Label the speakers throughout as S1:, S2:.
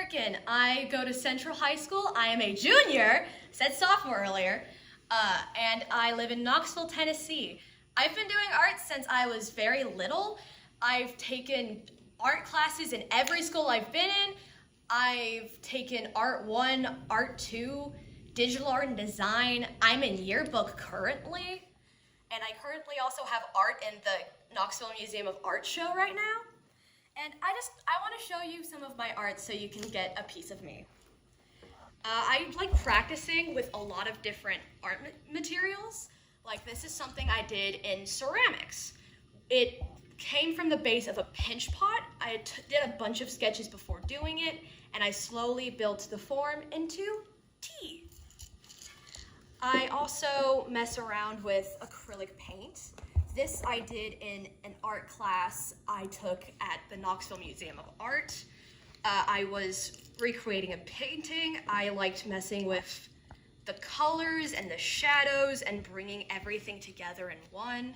S1: Durkin. I go to Central High School. I am a junior, said sophomore earlier, and I live in Knoxville, Tennessee. I've been doing art since I was very little. I've taken art classes in every school I've been in. I've taken Art 1, Art 2, Digital Art and Design. I'm in yearbook currently, and I currently also have art in the Knoxville Museum of Art show right now. And I want to show you some of my art so you can get a piece of me. I like practicing with a lot of different art materials. Like this is something I did in ceramics. It came from the base of a pinch pot. I did a bunch of sketches before doing it, and I slowly built the form into tea. I also mess around with acrylic paint. This I did in an art class I took at the Knoxville Museum of Art. I was recreating a painting. I liked messing with the colors and the shadows and bringing everything together in one.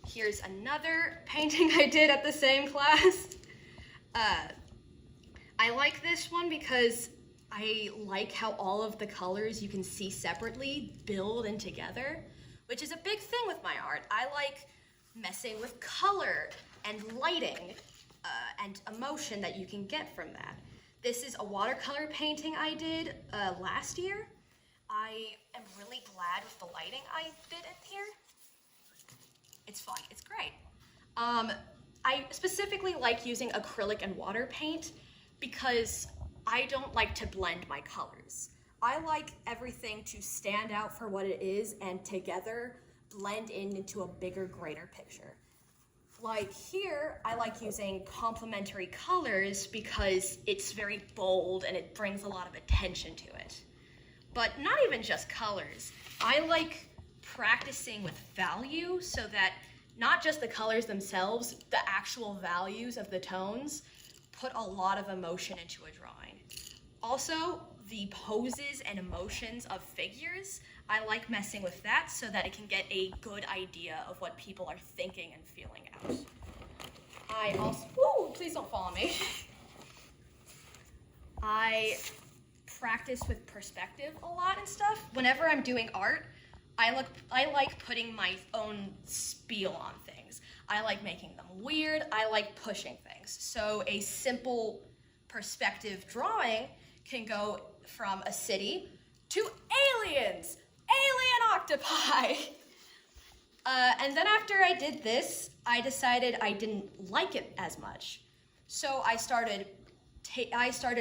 S1: Here's another painting I did at the same class. I like this one because I like how all of the colors you can see separately build in together, which is a big thing with my art. I like messing with color and lighting and emotion that you can get from that. This is a watercolor painting I did last year. I am really glad with the lighting I did in here. It's fun, it's great. I specifically like using acrylic and water paint because I don't like to blend my colors. I like everything to stand out for what it is and together blend into a bigger, greater picture. Like here, I like using complementary colors because it's very bold and it brings a lot of attention to it. But not even just colors. I like practicing with value so that not just the colors themselves, the actual values of the tones put a lot of emotion into a drawing. Also, the poses and emotions of figures, I like messing with that so that it can get a good idea of what people are thinking and feeling out. I also, please don't follow me. I practice with perspective a lot and stuff. Whenever I'm doing art, I like putting my own spiel on things. I like making them weird. I like pushing things. So a simple perspective drawing can go from a city to aliens, alien octopi. And then after I did this, I decided I didn't like it as much. So I started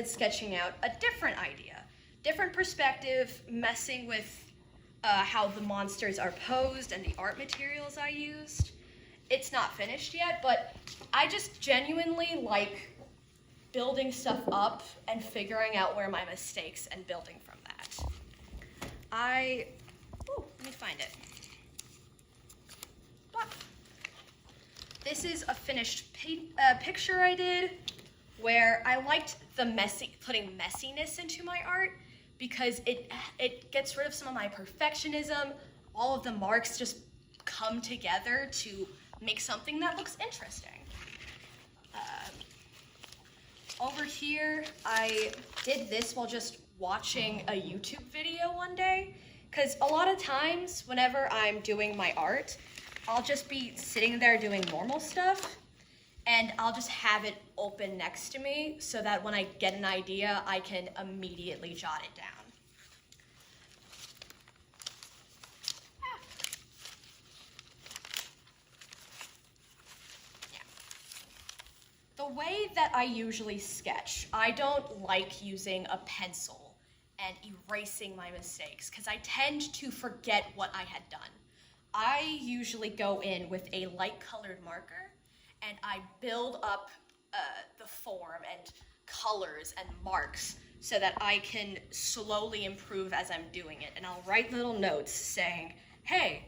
S1: sketching out a different idea, different perspective, messing with how the monsters are posed and the art materials I used. It's not finished yet, but I just genuinely like building stuff up and figuring out where my mistakes and building from that. Let me find it. This is a finished picture I did where I liked the putting messiness into my art because it gets rid of some of my perfectionism. All of the marks just come together to make something that looks interesting. Over here, I did this while just watching a YouTube video one day, because a lot of times whenever I'm doing my art, I'll just be sitting there doing normal stuff, and I'll just have it open next to me so that when I get an idea, I can immediately jot it down. The way that I usually sketch, I don't like using a pencil and erasing my mistakes because I tend to forget what I had done. I usually go in with a light colored marker and I build up the form and colors and marks so that I can slowly improve as I'm doing it. And I'll write little notes saying, hey,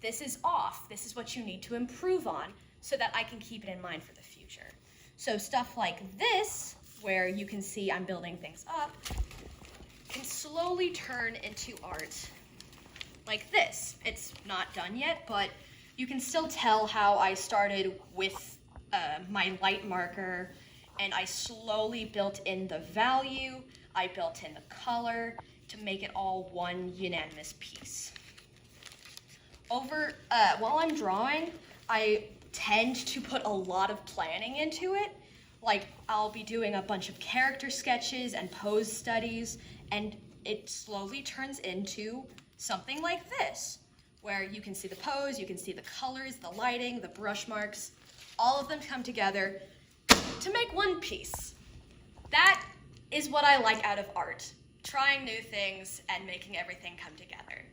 S1: this is off. This is what you need to improve on so that I can keep it in mind for the future. So stuff like this, where you can see I'm building things up, can slowly turn into art like this. It's not done yet, but you can still tell how I started with my light marker and I slowly built in the value, I built in the color to make it all one unanimous piece. While I'm drawing, I tend to put a lot of planning into it. Like, I'll be doing a bunch of character sketches and pose studies, and it slowly turns into something like this, where you can see the pose, you can see the colors, the lighting, the brush marks, all of them come together to make one piece. That is what I like out of art, trying new things and making everything come together.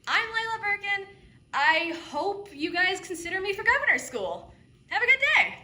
S1: I'm Layla Birkin. I hope you guys consider me for governor's school. Have a good day.